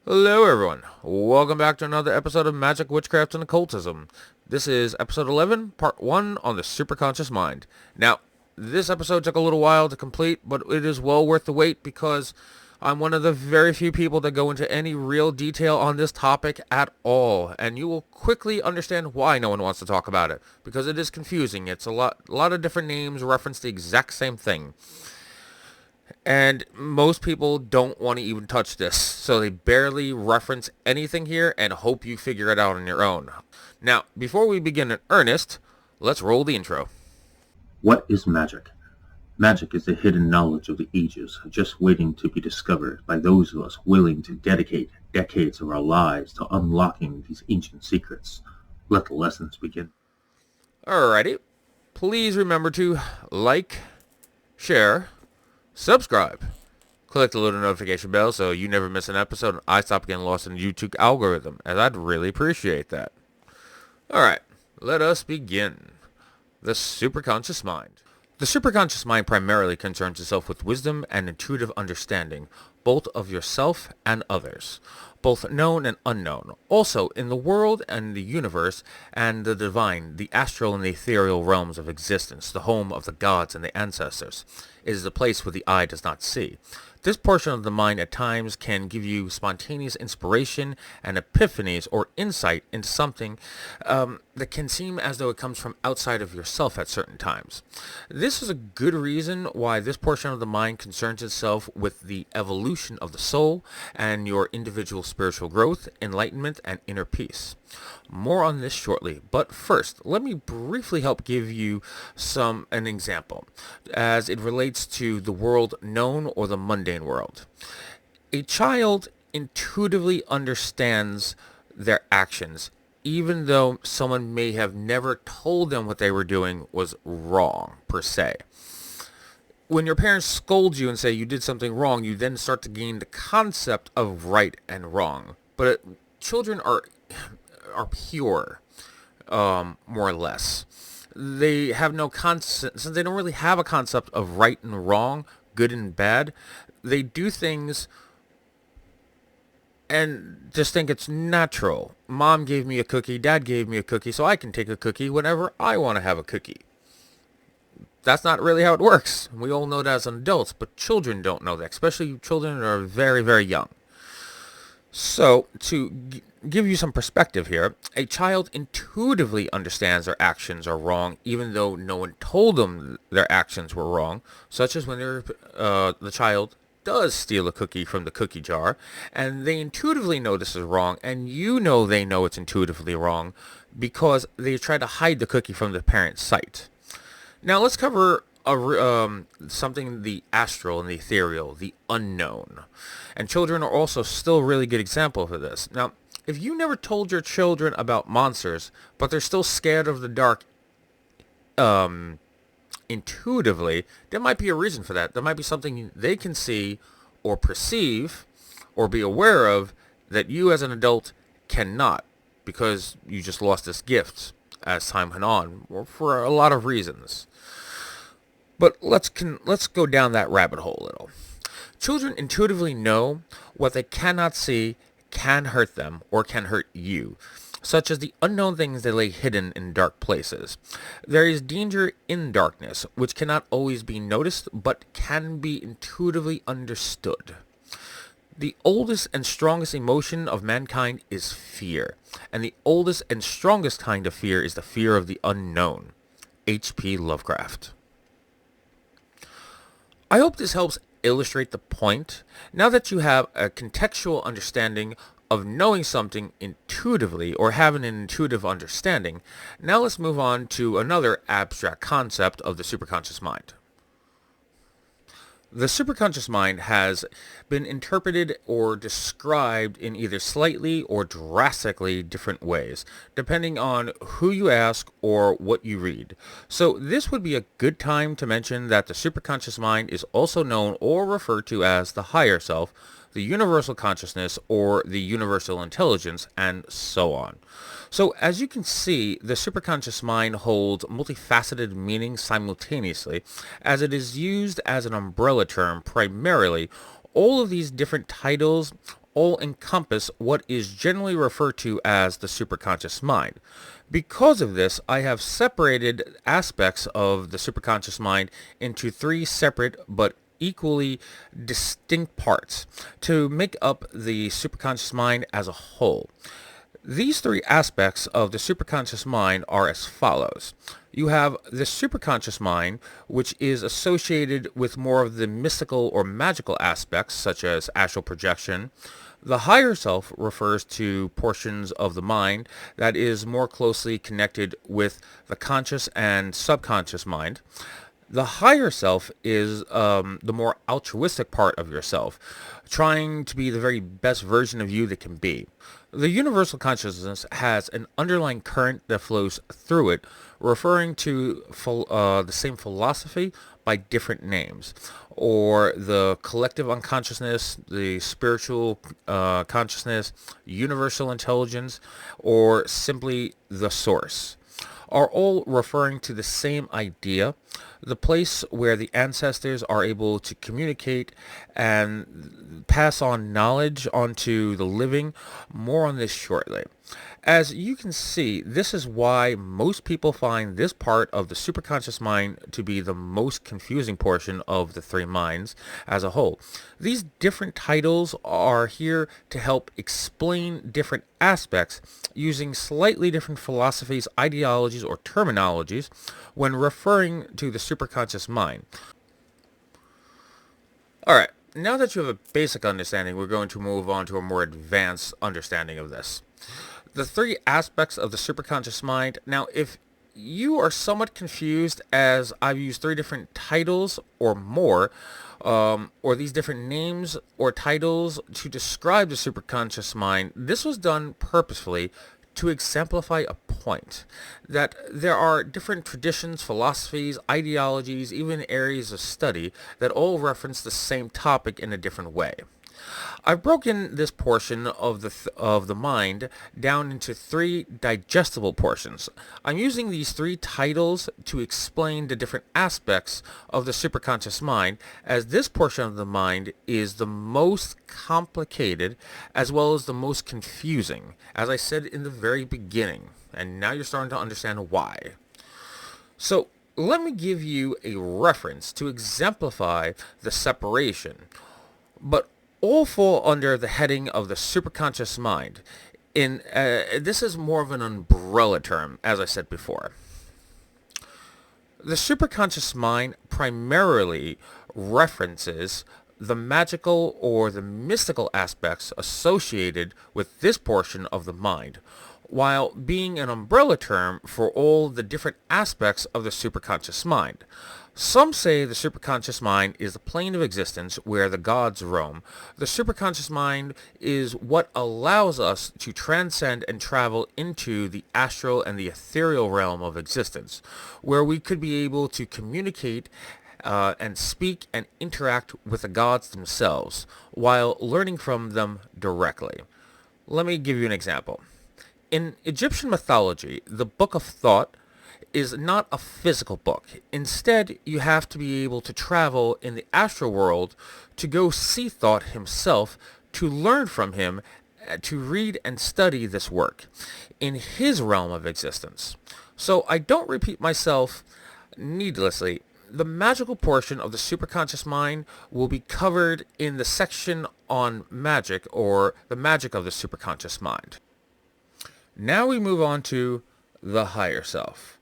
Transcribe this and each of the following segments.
Hello everyone, welcome back to another episode of Magick Witchcraft and Occultism. This is episode 11, part 1 on the Superconscious Mind. Now, this episode took a little while to complete, but it is well worth the wait because I'm one of the very few people that go into any real detail on this topic at all, and you will quickly understand why no one wants to talk about it, because it is confusing. It's a lot of different names reference the exact same thing. And most people don't want to even touch this, so they barely reference anything here and hope you figure it out on your own. Now, before we begin in earnest, let's roll the intro. What is magic? Magic is the hidden knowledge of the ages, just waiting to be discovered by those of us willing to dedicate decades of our lives to unlocking these ancient secrets. Let the lessons begin. Alrighty, please remember to like, share, subscribe, click the little notification bell so you never miss an episode and I stop getting lost in the YouTube algorithm, as I'd really appreciate that. Alright, let us begin. The Superconscious Mind. The superconscious mind primarily concerns itself with wisdom and intuitive understanding, both of yourself and others, both known and unknown, also in the world and the universe and the divine, the astral and the ethereal realms of existence, the home of the gods and the ancestors. It is a place where the eye does not see. This portion of the mind at times can give you spontaneous inspiration and epiphanies or insight into something that can seem as though it comes from outside of yourself at certain times. This is a good reason why this portion of the mind concerns itself with the evolution of the soul and your individual spiritual growth, enlightenment, and inner peace. More on this shortly, but first, let me briefly help give you an example as it relates to the world known or the mundane world. A child intuitively understands their actions, even though someone may have never told them what they were doing was wrong, per se. When your parents scold you and say you did something wrong, you then start to gain the concept of right and wrong. But children are pure, more or less. They have no concept, since they don't really have a concept of right and wrong, good and bad. They do things and just think it's natural. Mom gave me a cookie, dad gave me a cookie, so I can take a cookie whenever I want to have a cookie. That's not really how it works. We all know that as adults, but children don't know that, especially children that are very, very young. So, to give you some perspective here, a child intuitively understands their actions are wrong, even though no one told them their actions were wrong, such as when the child does steal a cookie from the cookie jar, and they intuitively know this is wrong, and you know they know it's intuitively wrong, because they try to hide the cookie from the parent's sight. Now, let's cover something the astral and the ethereal, the unknown. And children are also still a really good example for this. Now, if you never told your children about monsters, but they're still scared of the dark intuitively, there might be a reason for that. There might be something they can see or perceive or be aware of that you as an adult cannot, because you just lost this gift as time went on, or for a lot of reasons. But let's go down that rabbit hole a little. Children intuitively know what they cannot see can hurt them or can hurt you, such as the unknown things that lay hidden in dark places. There is danger in darkness, which cannot always be noticed, but can be intuitively understood. The oldest and strongest emotion of mankind is fear, and the oldest and strongest kind of fear is the fear of the unknown. H.P. Lovecraft. I hope this helps illustrate the point. Now that you have a contextual understanding of knowing something intuitively or having an intuitive understanding, now let's move on to another abstract concept of the superconscious mind. The superconscious mind has been interpreted or described in either slightly or drastically different ways, depending on who you ask or what you read. So this would be a good time to mention that the superconscious mind is also known or referred to as the higher self, the universal consciousness, or the universal intelligence, and so on. So as you can see, the superconscious mind holds multifaceted meanings simultaneously, as it is used as an umbrella term primarily. All of these different titles all encompass what is generally referred to as the superconscious mind. Because of this, I have separated aspects of the superconscious mind into three separate but equally distinct parts to make up the superconscious mind as a whole. These three aspects of the superconscious mind are as follows. You have the superconscious mind, which is associated with more of the mystical or magical aspects, such as astral projection. The higher self refers to portions of the mind that is more closely connected with the conscious and subconscious mind. The higher self is the more altruistic part of yourself, trying to be the very best version of you that can be. The universal consciousness has an underlying current that flows through it, referring to the same philosophy by different names, or the collective unconsciousness, the spiritual consciousness, universal intelligence, or simply the source, are all referring to the same idea, the place where the ancestors are able to communicate and pass on knowledge onto the living. More on this shortly. As you can see, this is why most people find this part of the superconscious mind to be the most confusing portion of the three minds as a whole. These different titles are here to help explain different aspects using slightly different philosophies, ideologies, or terminologies when referring to the superconscious mind. Alright, now that you have a basic understanding, we're going to move on to a more advanced understanding of this. The three aspects of the superconscious mind. Now, if you are somewhat confused, as I've used three different titles or more, or these different names or titles to describe the superconscious mind, this was done purposefully to exemplify a point that there are different traditions, philosophies, ideologies, even areas of study that all reference the same topic in a different way. I've broken this portion of the mind down into three digestible portions. I'm using these three titles to explain the different aspects of the superconscious mind, as this portion of the mind is the most complicated as well as the most confusing, as I said in the very beginning, and now you're starting to understand why. So let me give you a reference to exemplify the separation, but all fall under the heading of the superconscious mind. This is more of an umbrella term, as I said before. The superconscious mind primarily references the magical or the mystical aspects associated with this portion of the mind, while being an umbrella term for all the different aspects of the superconscious mind. Some say the superconscious mind is the plane of existence where the gods roam. The superconscious mind is what allows us to transcend and travel into the astral and the ethereal realm of existence, where we could be able to communicate and speak and interact with the gods themselves, while learning from them directly. Let me give you an example. In Egyptian mythology, the Book of Thought is not a physical book. Instead, you have to be able to travel in the astral world to go see Thought himself, to learn from him, to read and study this work in his realm of existence. So I don't repeat myself needlessly. The magical portion of the superconscious mind will be covered in the section on magic, or the magic of the superconscious mind. Now we move on to the higher self.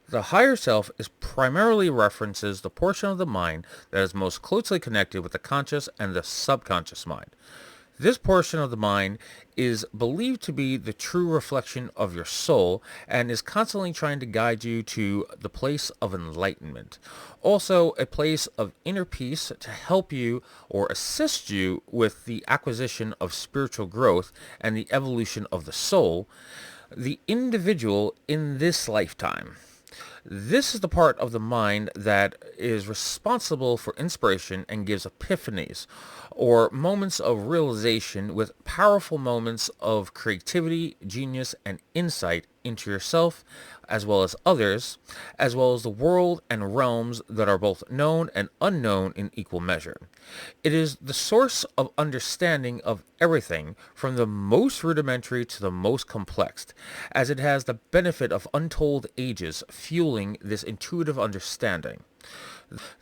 The higher self is primarily references the portion of the mind that is most closely connected with the conscious and the subconscious mind. This portion of the mind is believed to be the true reflection of your soul and is constantly trying to guide you to the place of enlightenment. Also, a place of inner peace to help you or assist you with the acquisition of spiritual growth and the evolution of the soul, the individual in this lifetime. This is the part of the mind that is responsible for inspiration and gives epiphanies, or moments of realization with powerful moments of creativity, genius, and insight into yourself, as well as others, as well as the world and realms that are both known and unknown in equal measure. It is the source of understanding of everything, from the most rudimentary to the most complex, as it has the benefit of untold ages fueling this intuitive understanding.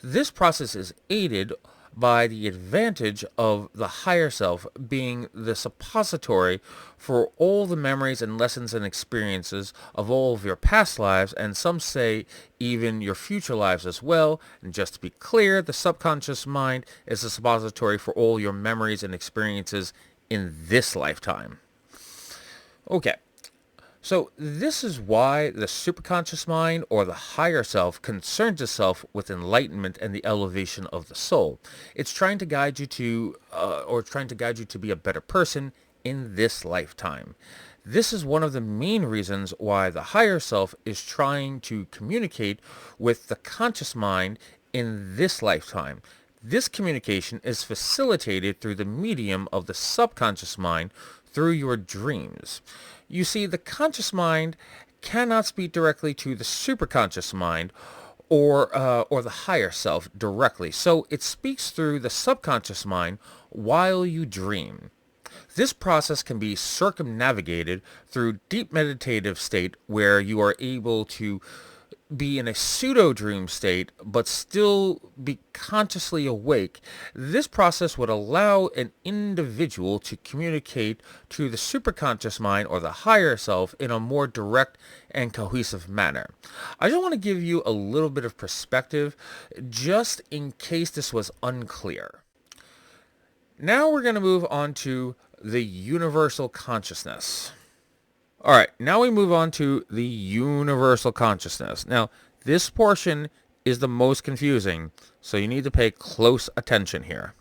This process is aided by the advantage of the higher self being the suppository for all the memories and lessons and experiences of all of your past lives, and some say even your future lives as well. And just to be clear, the subconscious mind is the suppository for all your memories and experiences in this lifetime. Okay. So this is why the superconscious mind, or the higher self, concerns itself with enlightenment and the elevation of the soul. It's trying to guide you to be a better person in this lifetime. This is one of the main reasons why the higher self is trying to communicate with the conscious mind in this lifetime. This communication is facilitated through the medium of the subconscious mind through your dreams. You see, the conscious mind cannot speak directly to the superconscious mind or the higher self directly, so it speaks through the subconscious mind while you dream. This process can be circumnavigated through deep meditative state where you are able to be in a pseudo-dream state but still be consciously awake. This process would allow an individual to communicate to the superconscious mind or the higher self in a more direct and cohesive manner. I just want to give you a little bit of perspective just in case this was unclear. Now we're going to move on to the universal consciousness. All right, now we move on to the universal consciousness. Now, this portion is the most confusing, so you need to pay close attention here.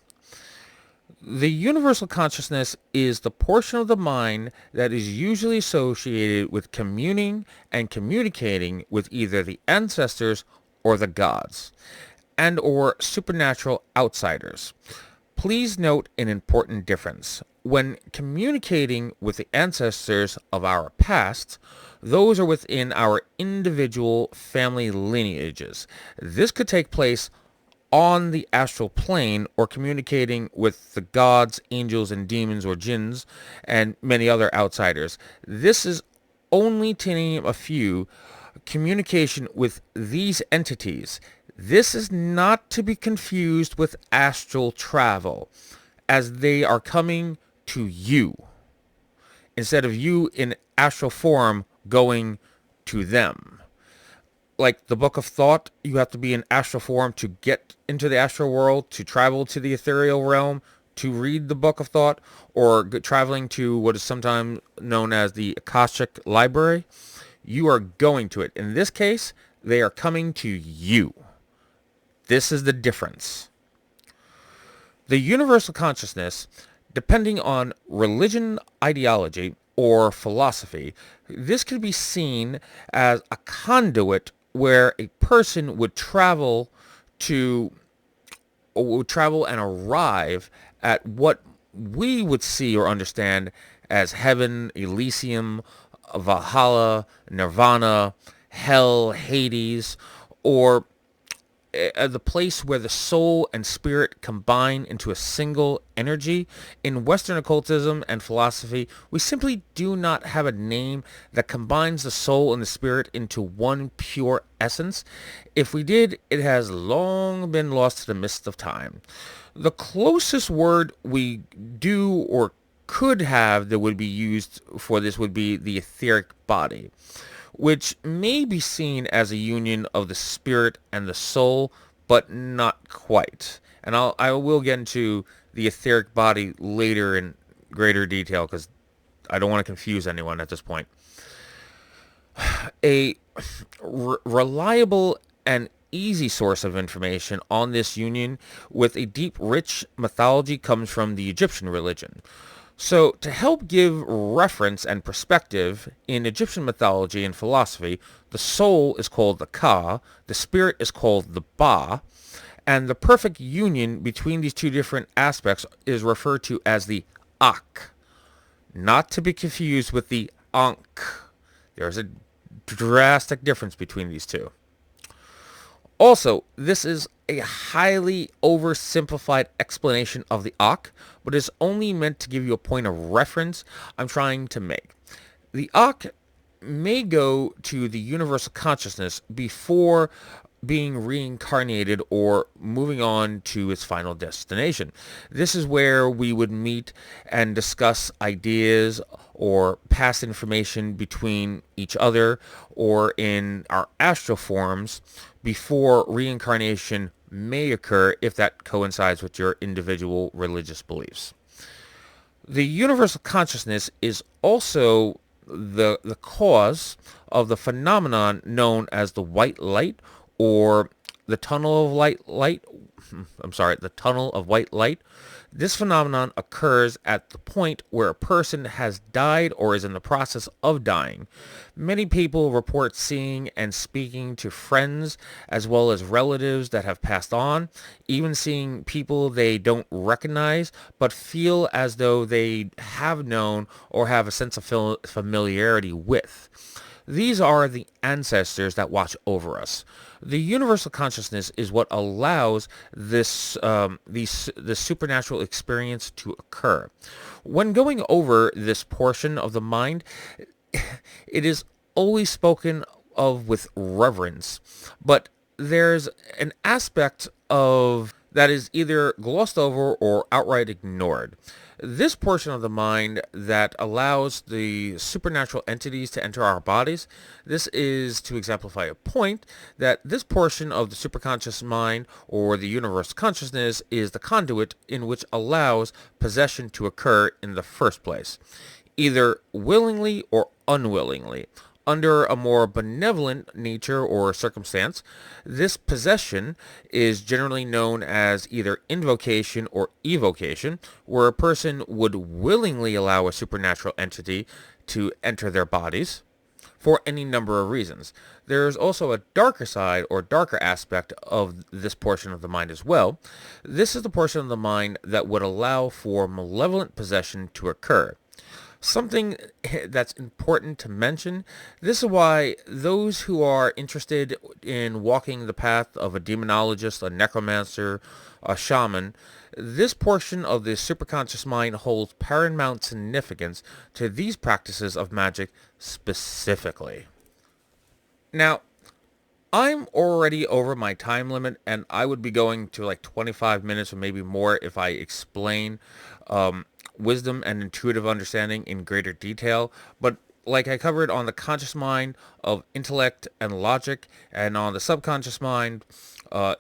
The universal consciousness is the portion of the mind that is usually associated with communing and communicating with either the ancestors or the gods, and or supernatural outsiders. Please note an important difference. When communicating with the ancestors of our past, those are within our individual family lineages. This could take place on the astral plane or communicating with the gods, angels, and demons or jinns and many other outsiders. This is only to name a few. Communication with these entities. This is not to be confused with astral travel, as they are coming to you, instead of you in astral form going to them. Like the Book of Thought, you have to be in astral form to get into the astral world, to travel to the ethereal realm, to read the Book of Thought, or traveling to what is sometimes known as the Akashic Library. You are going to it. In this case, they are coming to you. This is the difference. The universal consciousness, depending on religion, ideology, or philosophy, this could be seen as a conduit where a person would travel and arrive at what we would see or understand as heaven, Elysium, Valhalla, Nirvana, hell, Hades, or the place where the soul and spirit combine into a single energy. In Western occultism and philosophy, we simply do not have a name that combines the soul and the spirit into one pure essence. If we did, it has long been lost to the mist of time. The closest word we do or could have that would be used for this would be the etheric body, which may be seen as a union of the spirit and the soul, but not quite. And I will get into the etheric body later in greater detail because I don't want to confuse anyone at this point. A reliable and easy source of information on this union with a deep, rich mythology comes from the Egyptian religion. So, to help give reference and perspective, in Egyptian mythology and philosophy, the soul is called the Ka, the spirit is called the Ba, and the perfect union between these two different aspects is referred to as the Ak, not to be confused with the Ankh. There's a drastic difference between these two. Also, this is a highly oversimplified explanation of the Akh, but is only meant to give you a point of reference I'm trying to make. The Akh may go to the universal consciousness before being reincarnated or moving on to its final destination. This is where we would meet and discuss ideas or past information between each other or in our astral forms before reincarnation may occur if that coincides with your individual religious beliefs. The universal consciousness is also the cause of the phenomenon known as the white light or the tunnel of the tunnel of white light. This phenomenon occurs at the point where a person has died or is in the process of dying. Many people report seeing and speaking to friends as well as relatives that have passed on, even seeing people they don't recognize but feel as though they have known or have a sense of familiarity with. These are the ancestors that watch over us. The universal consciousness is what allows this supernatural experience to occur. When going over this portion of the mind, it is always spoken of with reverence, but there's an aspect of that is either glossed over or outright ignored. This portion of the mind that allows the supernatural entities to enter our bodies, this is to exemplify a point that this portion of the superconscious mind or the universal consciousness is the conduit in which allows possession to occur in the first place, either willingly or unwillingly. Under a more benevolent nature or circumstance, this possession is generally known as either invocation or evocation, where a person would willingly allow a supernatural entity to enter their bodies for any number of reasons. There is also a darker side or darker aspect of this portion of the mind as well. This is the portion of the mind that would allow for malevolent possession to occur. Something that's important to mention, this is why those who are interested in walking the path of a demonologist, a necromancer, a shaman, this portion of the superconscious mind holds paramount significance to these practices of magic specifically. Now, I'm already over my time limit, and I would be going to like 25 minutes or maybe more if I explain wisdom and intuitive understanding in greater detail. But like I covered on the conscious mind of intellect and logic, and on the subconscious mind,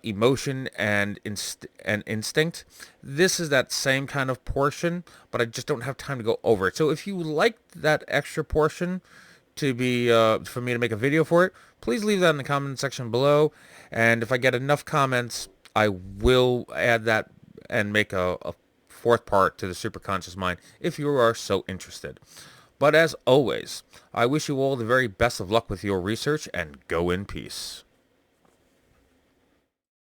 emotion and instinct, this is that same kind of portion, but I just don't have time to go over it. So if you like that extra portion to be for me to make a video for it, please leave that in the comment section below, and if I get enough comments, I will add that and make a fourth part to the superconscious mind if you are so interested. But as always, I wish you all the very best of luck with your research, and go in peace.